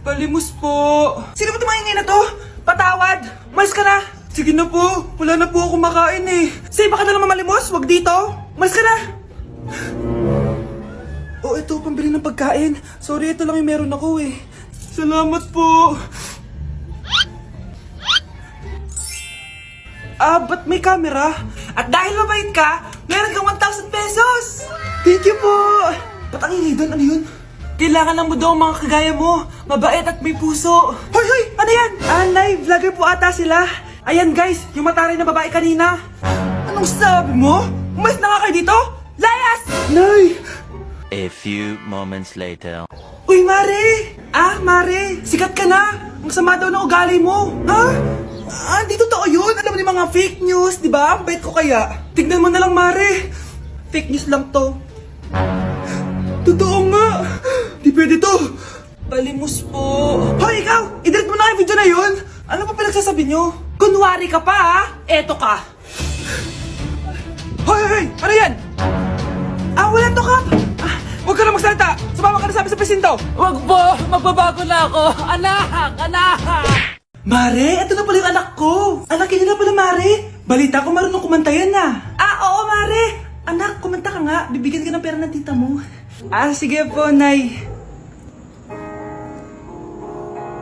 Palimos po. Sino ba tumahingay na to? Patawad. Umalis ka na. Sige na po. Wala na po ako makain eh. Say, baka na lang mamalimos. Wag dito. Umalis ka na. Oh, ito. Pambili ng pagkain. Sorry, ito lang yung meron ako eh. Salamat po. Ba't may camera? At dahil mabait ka, meron kang 1,000 pesos! Thank you po! Ba't ang ingay doon? Ano yun? Kailangan lang mo daw ang mga kagaya mo. Mabait at may puso. Hoy, hoy! Ano yan? Nay, vlogger po ata sila. Ayan guys, yung mataray na babae kanina. Anong sabi mo? Umalis na nga kayo dito? Layas! Nay! A few moments later. Uy, Mare! Mare! Sikat ka na! Ang sama daw ng ugali mo! Ha? Di totoo yun! Alam mo yung mga fake news, di ba? Ang bait ko kaya. Tignan mo na lang, Mare! Fake news lang to. Totoo nga! Di pwede to! Palimos po! Hoy, ikaw! I-delete mo na yung video na yun! Ano pa pinagsasabi nyo? Kunwari ka pa, ha? Eto ka! Hoy, hoy, hoy! Ano yan? Wala to, Kap! Huwag ka na magsalita! Sumama ka na sabi sa presinto! Wag po! Magbabago na ako! Anak! Anak! Mare, ito na pala yung anak ko. Anak nila pala, Mare. Balita ko marunong kumanta yan oo, Mare. Anak, kumanta ka nga. Bibigyan ka ng pera ng tita mo. Sige po, Nay.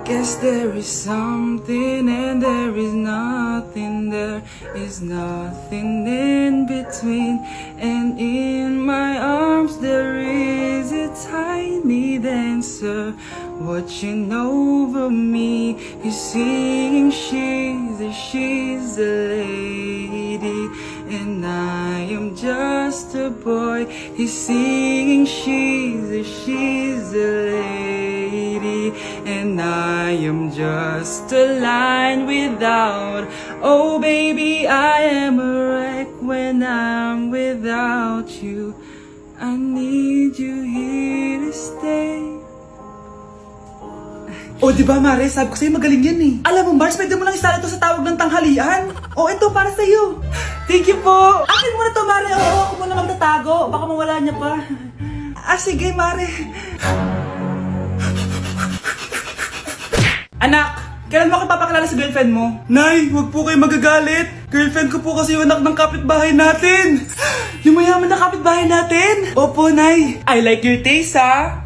Guess there is something and there is nothing. There is nothing in between. And in my arms there is a tiny dancer watching over me. He's singing, she's a lady, and I am just a boy. He's singing, she's a lady, and I am just a line without. Oh baby, I am a wreck when I'm without you. I need you here to stay. Di ba, Mare? Sabi ko sa'yo magaling yan eh. Alam mo, Mars, pwede mo lang isala ito sa tawag ng tanghalian. Ito para sa'yo. Thank you po. Akin mo na to, Mare. Ako muna magtatago. Baka mawala niya pa. Sige, Mare. Anak, kailan mo ako papakilala sa girlfriend mo? Nay, wag po kayo magagalit. Girlfriend ko po kasi yung anak ng kapitbahay natin. Yung mayaman na kapitbahay natin. Opo, Nay. I like your taste, ha?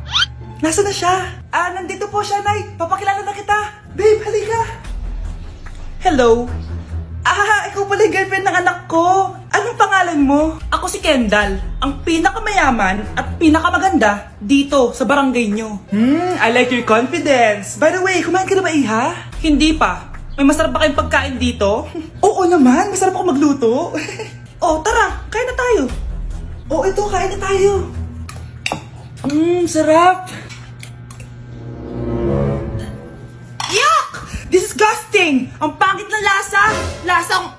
Nasaan na siya? Nandito po siya, Nay. Papakilala na kita. Babe, halika. Hello. Ikaw pala yung girlfriend ng anak ko. Anong pangalan mo? Ako si Kendall, ang pinakamayaman at pinakamaganda dito sa barangay nyo. I like your confidence. By the way, kumain ka na ba, Iha? Hindi pa. May masarap ba kayong pagkain dito? Oo naman, masarap ako magluto. Tara, kain na tayo. Ito, kain na tayo. Sarap. Yuck! Disgusting! Ang pangit ng lasa! Lasang...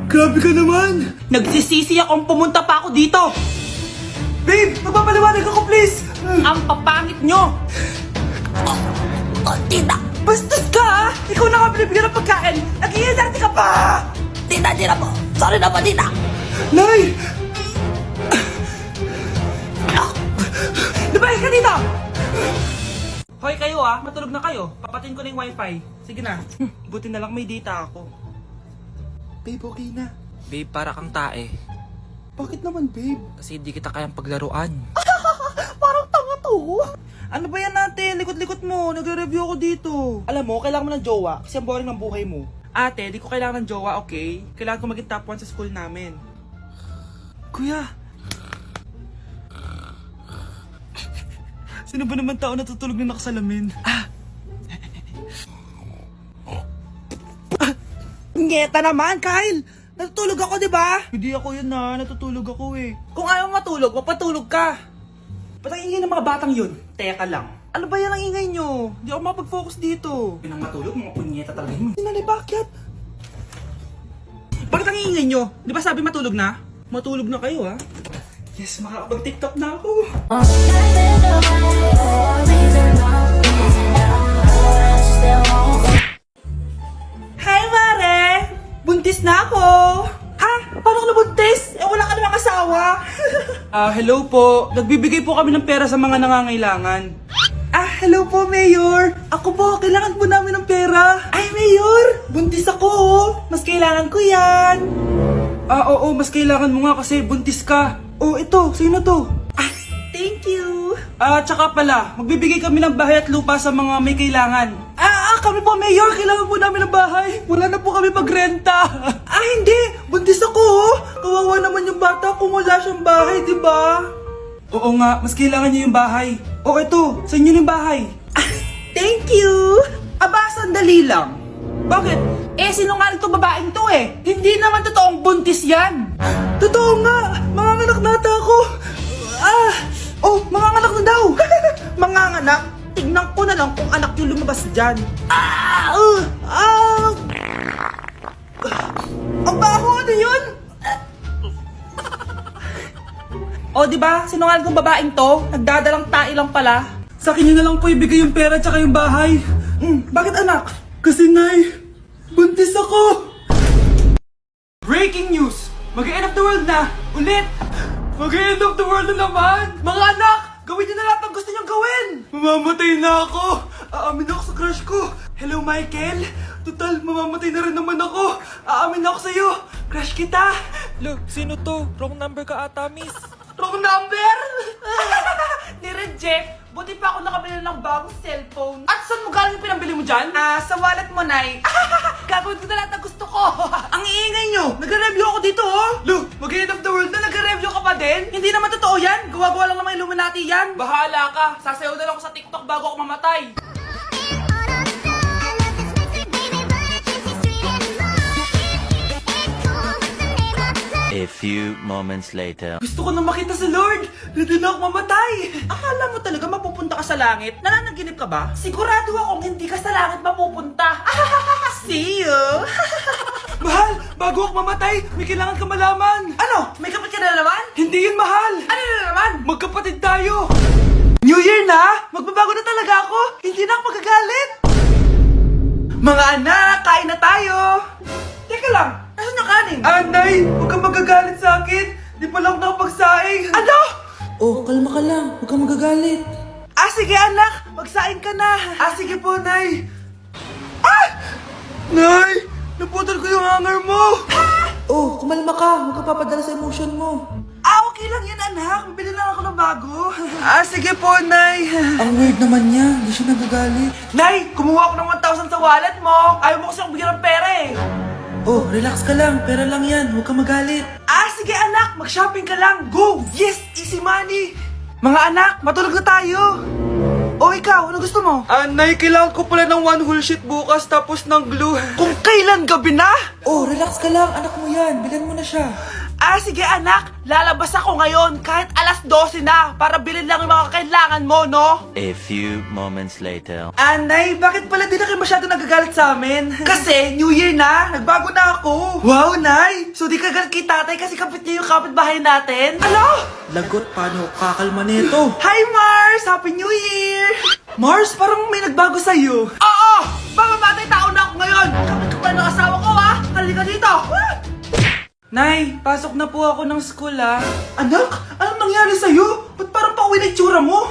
Grabe ka naman! Nagsisisi akong pumunta pa ako dito! Babe! Magpapaliwanag ako, please! Ang papangit nyo! Tita! Bastos ka, ha? Ikaw na nga binibigyan ng pagkain! Nag-iinarte ka pa! Tita, po! Sorry na po, tita! Nay! Lumayas ka dito! Hoy kayo matulog na kayo. Papatin ko na yung wifi. Sige na. Buti na lang may data ako. Babe, okay na. Babe, para kang tae. Bakit naman, babe? Kasi di kita kayang paglaruan. Parang tanga to. Ano ba yan natin? Likot-likot mo. Nagre-review ako dito. Alam mo, kailangan mo ng jowa kasi ang boring ng buhay mo. Ate, di ko kailangan ng jowa, okay? Kailangan ko maging top 1 sa school namin. Kuya, sino ba naman tao natutulog na nakasalamin? Ngeta naman, Kyle! Natutulog ako, di ba? Hindi ako yun natutulog ako eh. Kung ayaw matulog, mapatulog ka. Ba't ang ingay ng mga batang yun? Teka lang. Ano ba yan ang ingay nyo? Hindi ako mapag-focus dito. Pinang matulog, mga punyeta talaga yun. Sinali, bakit? Bakit ang ingay nyo? Di ba sabi matulog na? Matulog na kayo, ha? Yes, makakapag-TikTok na ako. Hi, Mare! Buntis na ako! Ha? Paano ka nabuntis? Wala ka namang asawa. Hello po. Nagbibigay po kami ng pera sa mga nangangailangan. Hello po, Mayor. Ako po, kailangan po namin ng pera. Ay, Mayor, buntis ako, oh. Mas kailangan ko yan. Oo, mas kailangan mo nga kasi buntis ka. Oh, ito, sino to? Thank you. Tsaka pala, magbibigay kami ng bahay at lupa sa mga may kailangan. Kami po, Mayor, kailangan po namin ng bahay. Wala na po kami pagrenta. Hindi, buntis ako, oh. Kawawa naman yung bata kung wala siyang bahay, di ba? Oo nga, mas kailangan niyo yung bahay. O ito, sa inyo yung bahay. Thank you. Sandali lang. Bakit? Sinungaling to babaeng to eh. Hindi naman totoong buntis yan. Totoo nga, manganganak nata ako. Manganganak na daw. Manganganak? Tignan ko na lang kung anak yung lumabas dyan. Ang baho, ano yun? Diba? Sinungaling kong babaeng to, nagdadalang tae lang pala. Sa akin na lang po ibigay yung pera tsaka yung bahay. Bakit anak? Kasi Nay, buntis ako. Breaking news! Mag-end of the world na! Ulit! Mag-end of the world na naman! Mga anak! Gawin niyo na lahat ng gusto niyong gawin! Mamamatay na ako! Aamin ako sa crush ko! Hello, Michael! Total, mamamatay na rin naman ako! Aamin ako sa'yo! Crush kita! Look, sino to? Wrong number ka ata, miss. Wrong number! Ni-reject. Buti pa ako nakabili ng bagong cellphone. At saan mo galing yung pinambili mo dyan? Sa wallet mo, Nay. Gagawin ko na lahat ng gusto ko. Ang iingay nyo. Nagre-review ako dito, oh. Look, mag-end of the world na nagre-review ka pa din? Hindi naman totoo yan. Gawa-gawa lang naman Illuminati yan. Bahala ka. Sasayaw na lang ako sa TikTok bago ako mamatay. A few moments later. Gusto ko na makita si Lord! Ready na ako mamatay! Akala mo talaga mapupunta ka sa langit? Nananaginip ka ba? Sigurado akong hindi ka sa langit mapupunta! See you! Mahal! Bago ako mamatay, may kailangan ka malaman! Ano? May kapatid ka na naman? Hindi yun, mahal! Ano na naman? Magkapatid tayo! New Year na! Magbabago na talaga ako! Hindi na ako magagalit! Mga anak, kain na tayo! Teka lang, asan yung kanin? Nay, huwag kang magagalit sa akin. Di pa lang nakapagsaing. Ano? Kalma ka lang. Huwag kang magagalit. Sige anak, magsaing ka na. Sige po, Nay. Nay, naputol ko yung hanger mo. Kumalma ka. Huwag ka papadala sa emotion mo. Okay lang yan, anak. Bibili lang ako ng bago. Sige po, Nay. Ang weird naman niya. Hindi siya nagagalit. Nay, kumuha ako ng 1,000 sa wallet mo. Ayaw mo kasi akong bigyan ng pera eh. Relax ka lang. Pera lang yan. Huwag kang magalit. Sige anak. Mag-shopping ka lang. Go! Yes! Easy money! Mga anak, matulog na tayo. Ikaw, ano gusto mo? Nay, kailangan ko pala ng one whole sheet bukas tapos ng glue. Kung kailan gabi na? Relax ka lang. Anak mo yan. Bilhan mo na siya. Sige anak. Lalabas ako ngayon kahit alas 12 na para bilhin lang yung mga kailangan mo, no? A few moments later. Nay, bakit pala di na kayo masyado nagagalit sa amin? Kasi, New Year na, nagbago na ako. Wow, Nay! So di ka galit kay tatay kasi kapit niya yung kapitbahay natin? Ano? Lagot, paano kakalma nito? Hi, Mars! Happy New Year! Mars, parang may nagbago sa'yo. Oo! Mamamatay tao na ako ngayon! Kapit ko pa ng asawa ko, ha? Halika dito! Nay, pasok na po ako ng school, ha? Anak, anong nangyari sa'yo? Ba't parang pauwi na itsura mo?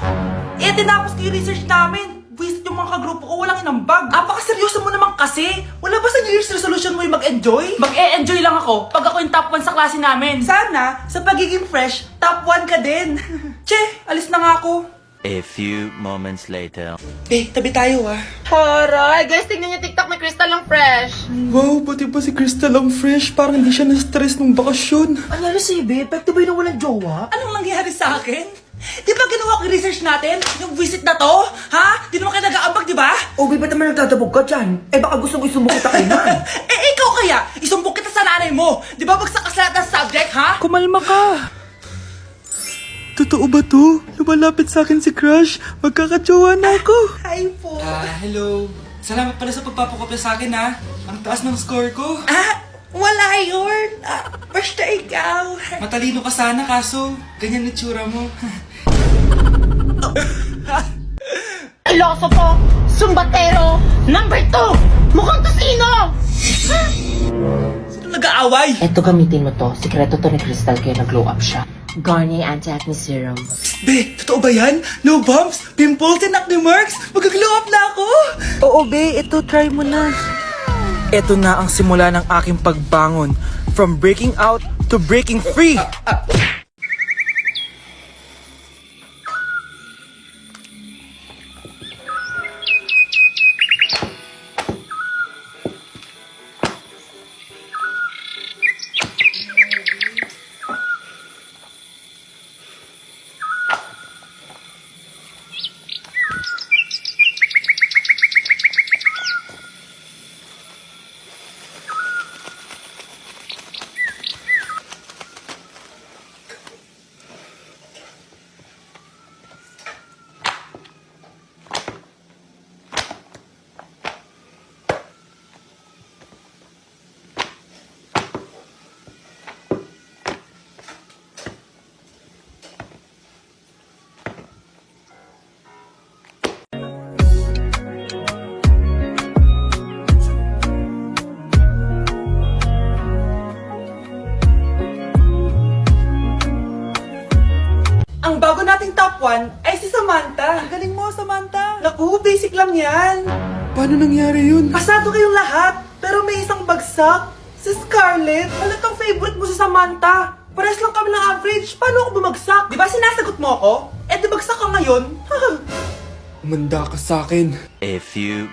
Tinapos ko yung research namin. Buwisit yung mga kagrupo ko, walang inambag. Apakaseryoso mo naman kasi. Wala ba sa New Year's resolution mo yung mag-enjoy? Mag-e-enjoy lang ako pag ako yung top 1 sa klase namin. Sana, sa pagiging fresh, top 1 ka din. Che, alis na nga ako. A few moments later. Tabi tayo, ha? Horay! Guys, tingnan niyo TikTok, may crystal lang fresh. Wow, pati pa si Crystal ang fresh. Parang hindi siya na-stress nung bakasyon. Ano si Babe? Epekto ba yun na walang jowa? Anong nangyari sa akin? Di ba ginawa ko yung research natin? Yung visit na to? Ha? Di naman kayo nag-aambag, di ba? Babe, ba't naman nagtatabog ka dyan? Baka gusto mo isumbong kita kay man. Ikaw kaya? Isumbong kita sa nanay mo. Di ba bagsak ka sa lahat ng subject, ha? Kumalma ka. Totoo ba to? Lumalapit sa akin si Crush. Magkakatsawa na ako. Hi po. Hello. Salamat pala sa pagpapakopya sa akin, ha? Ang taas ng score ko. Wala yun. Basta ikaw. Matalino ka sana, kaso ganyan na tsura mo. Pilosopo, sumbatero, number 2, mukhang tosino! Sino nag-aaway? Eto, gamitin mo to. Sikreto to ni Crystal kaya nag-glow up siya. Garnier Anti-Acne Serum. Be, totoo ba yan? No bumps, pimples, and acne marks? Mag-glow up na ako! Oo, be. Ito, try mo na. Ito na ang simula ng aking pagbangon. From breaking out to breaking free. Ang bago nating top 1 ay si Samantha. Ang galing mo, Samantha. Naku, basic lang yan. Paano nangyari yun? Pasado kayong lahat, pero may isang bagsak. Si Scarlett, halatang favorite mo si Samantha. Pares lang kami ng average. Paano ako bumagsak? Di ba sinasagot mo ako? Eh, di bagsak ka ngayon. Umanda ka sa akin. A few